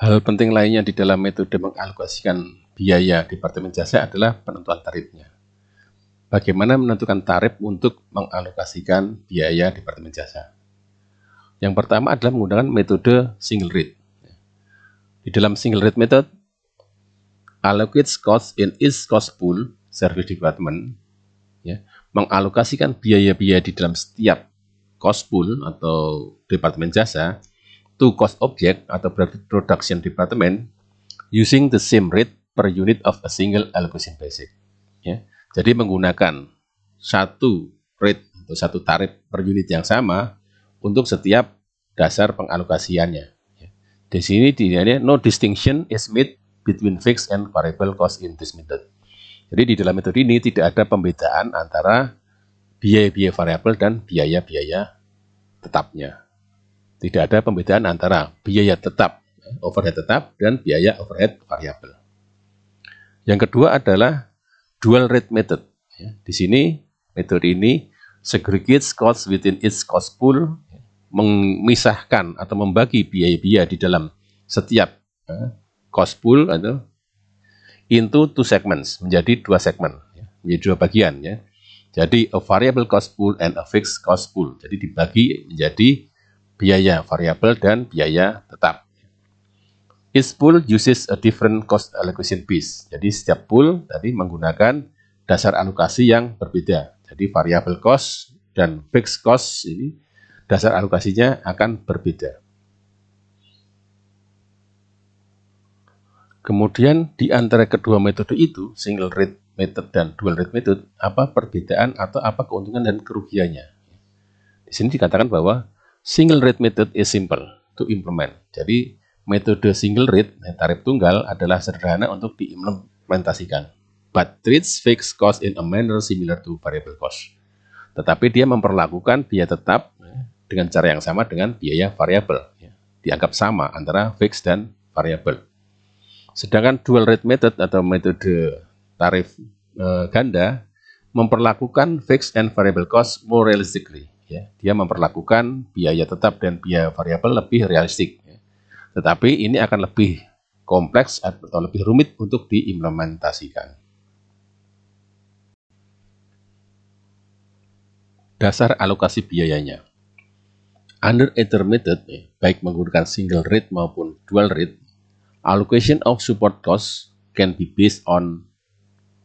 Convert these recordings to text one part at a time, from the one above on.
Hal penting lainnya di dalam metode mengalokasikan biaya Departemen Jasa adalah penentuan tarifnya. Bagaimana menentukan tarif untuk mengalokasikan biaya Departemen Jasa? Yang pertama adalah menggunakan metode single rate. Di dalam single rate method, allocates cost in each cost pool service department, mengalokasikan biaya-biaya di dalam setiap cost pool atau Departemen Jasa to cost object atau production department using the same rate per unit of a single allocation basic. Jadi menggunakan satu rate atau satu tarif per unit yang sama untuk setiap dasar pengalokasiannya. Di sini dinilai no distinction is made between fixed and variable cost in this method. Jadi di dalam metode ini tidak ada pembedaan antara biaya-biaya variabel dan biaya-biaya tetapnya. Tidak ada pembedaan antara biaya tetap, overhead tetap, dan biaya overhead variabel. Yang kedua adalah dual rate method. Di sini metode ini segregates cost within each cost pool, memisahkan atau membagi biaya-biaya di dalam setiap cost pool atau into two segments, menjadi dua segmen, menjadi dua bagian. Jadi a variable cost pool and a fixed cost pool. Jadi dibagi menjadi biaya variabel dan biaya tetap. Each pool uses a different cost allocation base. Jadi setiap pool tadi menggunakan dasar alokasi yang berbeda. Jadi variable cost dan fixed cost ini dasar alokasinya akan berbeda. Kemudian di antara kedua metode itu, single rate method dan dual rate method, apa perbedaan atau apa keuntungan dan kerugiannya? Di sini dikatakan bahwa single rate method is simple to implement. Jadi metode single rate, tarif tunggal, adalah sederhana untuk diimplementasikan. But treats fixed cost in a manner similar to variable cost. Tetapi dia memperlakukan biaya tetap dengan cara yang sama dengan biaya variabel. Dianggap sama antara fixed dan variabel. Sedangkan dual rate method atau metode tarif ganda memperlakukan fixed and variable cost more realistically. Dia memperlakukan biaya tetap dan biaya variabel lebih realistik. Tetapi ini akan lebih kompleks atau lebih rumit untuk diimplementasikan. Dasar alokasi biayanya. Under either method, baik menggunakan single rate maupun dual rate, allocation of support costs can be based on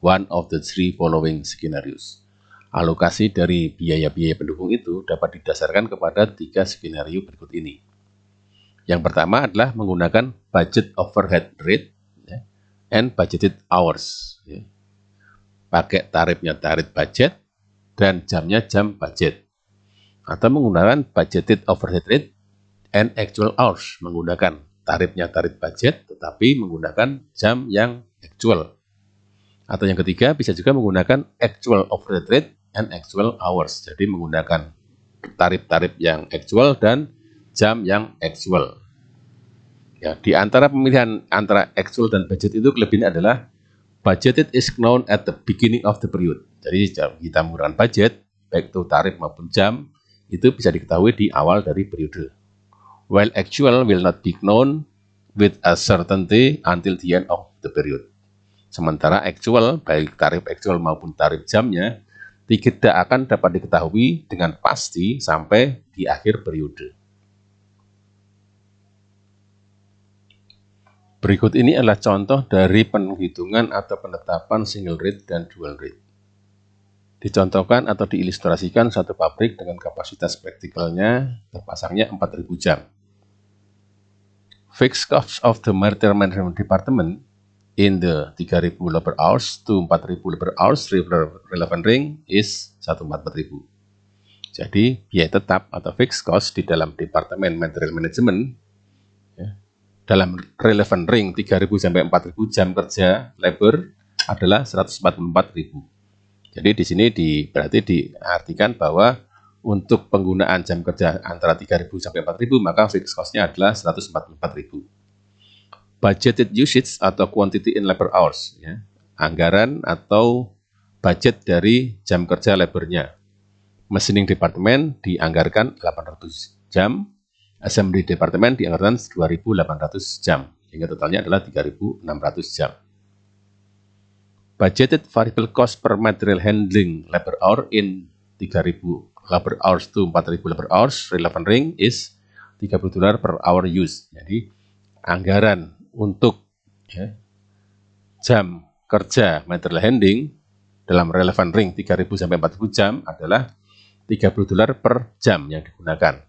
one of the three following scenarios. Alokasi dari biaya-biaya pendukung itu dapat didasarkan kepada 3 skenario berikut ini. Yang pertama adalah menggunakan budget overhead rate and budgeted hours. Pakai tarifnya tarif budget dan jamnya jam budget. Atau menggunakan budgeted overhead rate and actual hours. Menggunakan tarifnya tarif budget tetapi menggunakan jam yang actual. Atau yang ketiga bisa juga menggunakan actual overhead rate and actual hours. Jadi menggunakan tarif-tarif yang actual dan jam yang actual. Di antara pemilihan antara actual dan budget itu kelebihannya adalah budgeted is known at the beginning of the period. Jadi kita menggunakan budget, baik itu tarif maupun jam, itu bisa diketahui di awal dari periode. While actual will not be known with a certainty until the end of the period. Sementara actual, baik tarif actual maupun tarif jamnya, tidak akan dapat diketahui dengan pasti sampai di akhir periode. Berikut ini adalah contoh dari penghitungan atau penetapan single rate dan dual rate. Dicontohkan atau diilustrasikan satu pabrik dengan kapasitas praktikalnya terpasangnya 4.000 jam. Fixed cost of the material management department in the 3.000 labor hours to 4.000 labor hours relevant ring is 144.000. Jadi biaya tetap atau fixed cost di dalam departemen material management dalam relevant ring 3.000 sampai 4.000 jam kerja labor adalah 144.000. Jadi di sini berarti diartikan bahwa untuk penggunaan jam kerja antara 3.000 sampai 4.000 maka fixed cost-nya adalah 144.000. Budgeted usage atau quantity in labor hours, anggaran atau budget dari jam kerja labornya. Machining departemen dianggarkan 800 jam, assembly departemen dianggarkan 2.800 jam. sehingga totalnya adalah 3.600 jam. Budgeted variable cost per material handling labor hour in 3.000 labor hours to 4.000 labor hours relevant ring is $30 per hour use. Jadi anggaran untuk jam kerja material handling dalam relevant ring 3.000 sampai 4.000 jam adalah $30 per jam yang digunakan.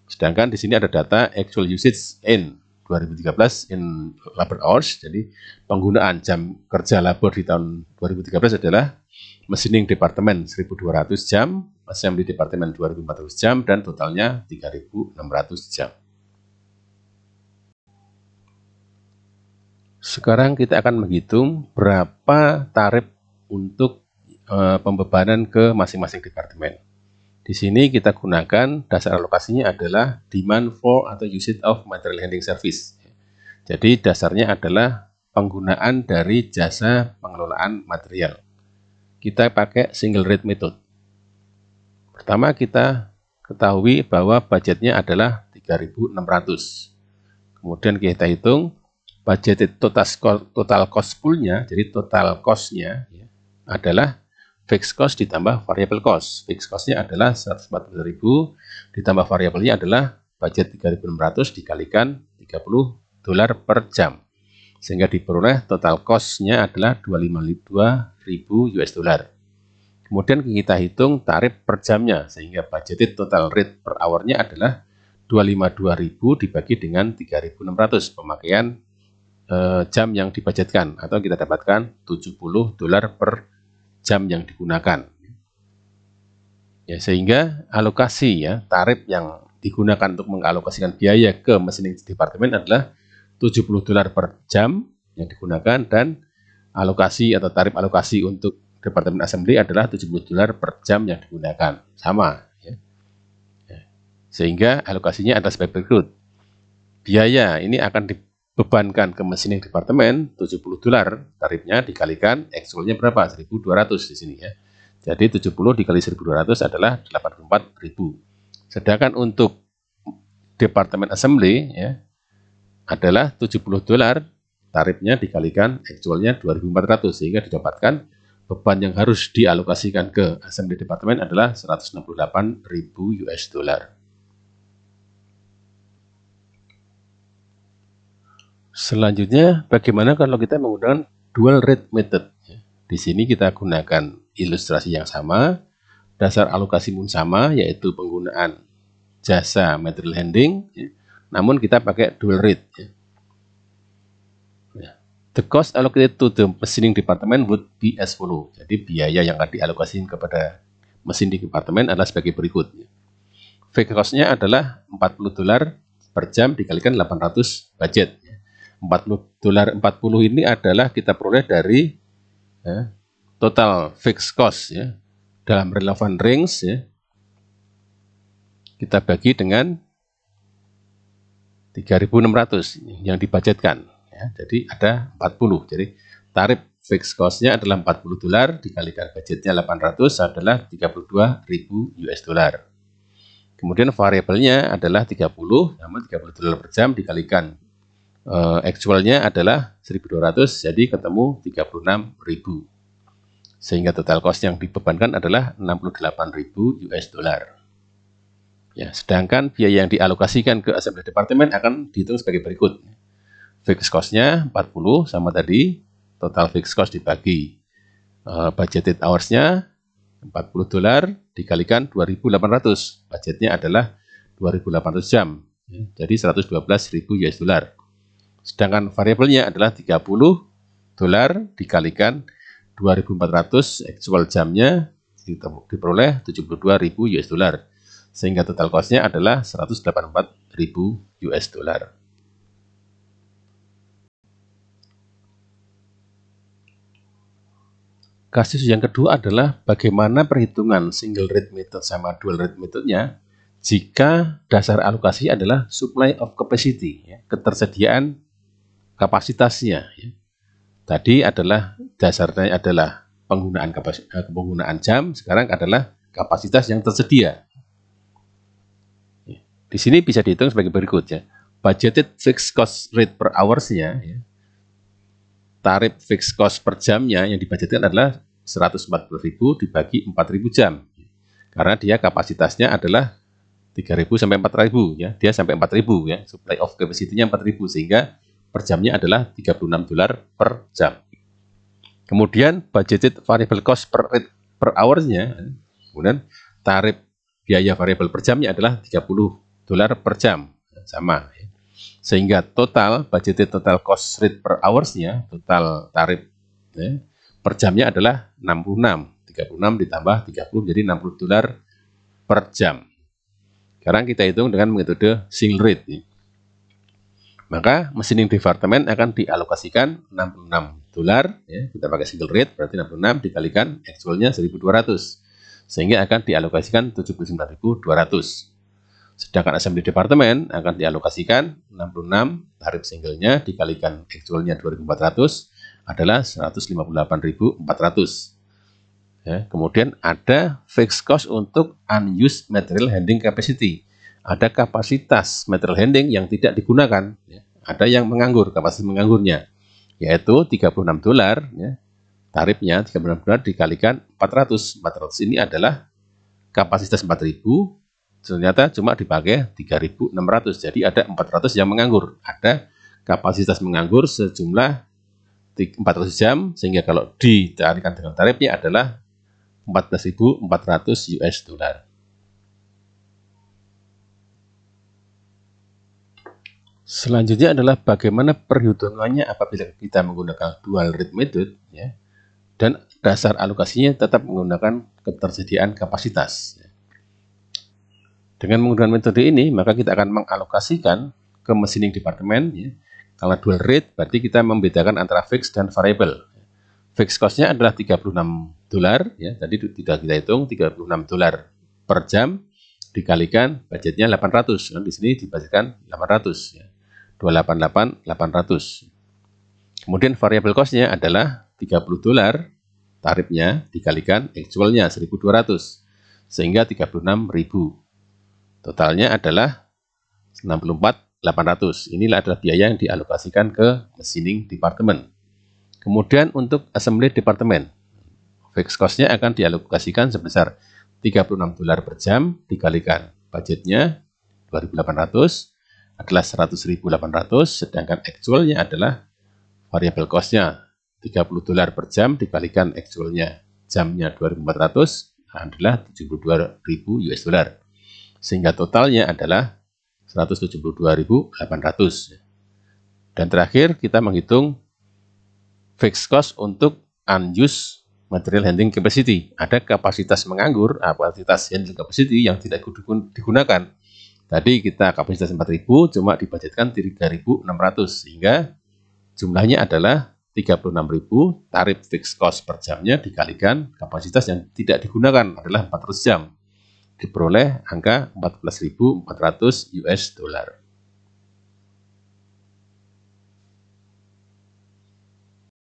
Sedangkan di sini ada data actual usage in 2013 in labor hours. Jadi penggunaan jam kerja labor di tahun 2013 adalah machining departemen 1.200 jam, assembly departemen 2.400 jam, dan totalnya 3.600 jam. Sekarang kita akan menghitung berapa tarif untuk pembebanan ke masing-masing departemen. Di sini kita gunakan dasar alokasinya adalah demand for atau usage of material handling service. Jadi dasarnya adalah penggunaan dari jasa pengelolaan material. Kita pakai single rate method. Pertama kita ketahui bahwa budgetnya adalah 3.600. Kemudian kita hitung budgeted total cost pool-nya, jadi total cost-nya adalah fixed cost ditambah variable cost. Fixed cost-nya adalah 140.000 ditambah variabelnya adalah budget 3.600 dikalikan $30 per jam. Sehingga diperoleh total cost-nya adalah 252.000 US dollar. Kemudian kita hitung tarif per jamnya, sehingga budgeted total rate per hour-nya adalah 252.000 dibagi dengan 3.600 pemakaian jam yang dibudgetkan, atau kita dapatkan $70 per jam yang digunakan. Ya, sehingga alokasi tarif yang digunakan untuk mengalokasikan biaya ke machining departemen adalah $70 per jam yang digunakan, dan alokasi atau tarif alokasi untuk departemen assembly adalah $70 per jam yang digunakan. Sama. Sehingga alokasinya adalah sebagai berikut. Biaya ini akan dibebankan ke machining departemen $70 tarifnya dikalikan actualnya berapa? 1.200 di sini ya. Jadi 70 dikali 1.200 adalah 84.000. Sedangkan untuk departemen assembly adalah $70 tarifnya dikalikan actualnya 2.400, sehingga didapatkan beban yang harus dialokasikan ke assembly departemen adalah 168.000 US dollar. Selanjutnya, bagaimana kalau kita menggunakan dual rate method? Di sini kita gunakan ilustrasi yang sama, dasar alokasi pun sama, yaitu penggunaan jasa material handling, namun kita pakai dual rate. The cost allocated to the machining department would be as follow. Jadi biaya yang akan dialokasikan kepada machining department adalah sebagai berikut. Fixed cost-nya adalah $40 per jam dikalikan 800 budget. $40 ini adalah kita peroleh dari total fixed cost dalam relevant range kita bagi dengan 3.600 yang dibudgetkan. Jadi ada 40. Jadi tarif fixed cost-nya adalah $40 dikalikan budgetnya 800 adalah 32.000 US dollar. Kemudian variabelnya adalah 30, namun $30 per jam dikalikan actualnya adalah 1.200, jadi ketemu 36.000. Sehingga total cost yang dibebankan adalah 68.000 US dollar. Ya, sedangkan biaya yang dialokasikan ke assembly departemen akan dihitung sebagai berikut. Fixed cost-nya 40 sama tadi, total fixed cost dibagi budgeted hours-nya $40 dikalikan 2.800. Budgetnya adalah 2.800 jam. Jadi 112.000 US dollar. Sedangkan variabelnya adalah $30 dikalikan 2.400, actual jamnya diperoleh 72.000 US dollar. Sehingga total cost-nya adalah 184.000 US dollar. Kasus yang kedua adalah bagaimana perhitungan single rate method sama dual rate methodnya jika dasar alokasi adalah supply of capacity, ketersediaan kapasitasnya. Tadi adalah dasarnya adalah penggunaan jam, sekarang adalah kapasitas yang tersedia. Di sini bisa dihitung sebagai berikut ya. budgeted fixed cost rate per hours-nya, ya, tarif fixed cost per jamnya yang dibudgetkan adalah 140.000 dibagi 4.000 jam. Karena dia kapasitasnya adalah 3.000 sampai 4.000, ya. Dia sampai 4.000, ya. Supply of capacity-nya 4.000, sehingga per jamnya adalah $36 per jam. Kemudian budgeted variable cost per hours-nya, kemudian tarif biaya variabel per jamnya adalah $30 per jam, sama, ya. Sehingga budgeted total cost rate per hours-nya, total tarif, ya, per jamnya adalah 66. 36 ditambah 30 jadi $60 per jam. Sekarang kita hitung dengan metode single rate, ya. Maka machining department akan dialokasikan $66, ya. Kita pakai single rate berarti 66 dikalikan actualnya 1.200, sehingga akan dialokasikan 79.200. Sedangkan assembly department akan dialokasikan 66 tarif singlenya dikalikan actualnya 2.400 adalah 158.400. Ya, kemudian ada fixed cost untuk unused material handling capacity. Ada kapasitas material handling yang tidak digunakan, ya. Ada yang menganggur, kapasitas menganggurnya, yaitu $36, ya. Tarifnya $36 dikalikan 400. 400 ini adalah kapasitas 4.000, ternyata cuma dipakai 3.600. Jadi ada 400 yang menganggur. Ada kapasitas menganggur sejumlah 400 jam, sehingga kalau dicarikan dengan tarifnya adalah $14.400. Selanjutnya adalah bagaimana perhitungannya apabila kita menggunakan dual rate method, ya, dan dasar alokasinya tetap menggunakan ketersediaan kapasitas. Dengan menggunakan metode ini, maka kita akan mengalokasikan ke machining department, ya. Kalau dual rate berarti kita membedakan antara fixed dan variable. Fixed cost-nya adalah $36, ya. Tadi tidak kita hitung $36 per jam dikalikan budgetnya 800. Nah, di sini dibudgetkan 800, ya. 288.800. Kemudian variable cost-nya adalah $30 tarifnya dikalikan actualnya 1.200, sehingga 36.000. Totalnya adalah 64.800. Inilah adalah biaya yang dialokasikan ke machining department. Kemudian untuk assembly department, fixed cost-nya akan dialokasikan sebesar $36 per jam dikalikan budgetnya 2.800 adalah 100.800, sedangkan actualnya adalah variable cost-nya $30 per jam dikalikan actualnya jamnya 2.400 adalah $72.000, sehingga totalnya adalah 172.800. Dan terakhir kita menghitung fixed cost untuk unused material handling capacity. Ada kapasitas menganggur, kapasitas handling capacity yang tidak digunakan. Tadi kita kapasitas 4.000 cuma dibudgetkan 3.600, sehingga jumlahnya adalah 36.000 tarif fixed cost per jamnya dikalikan kapasitas yang tidak digunakan adalah 400 jam. Diperoleh angka $14.400.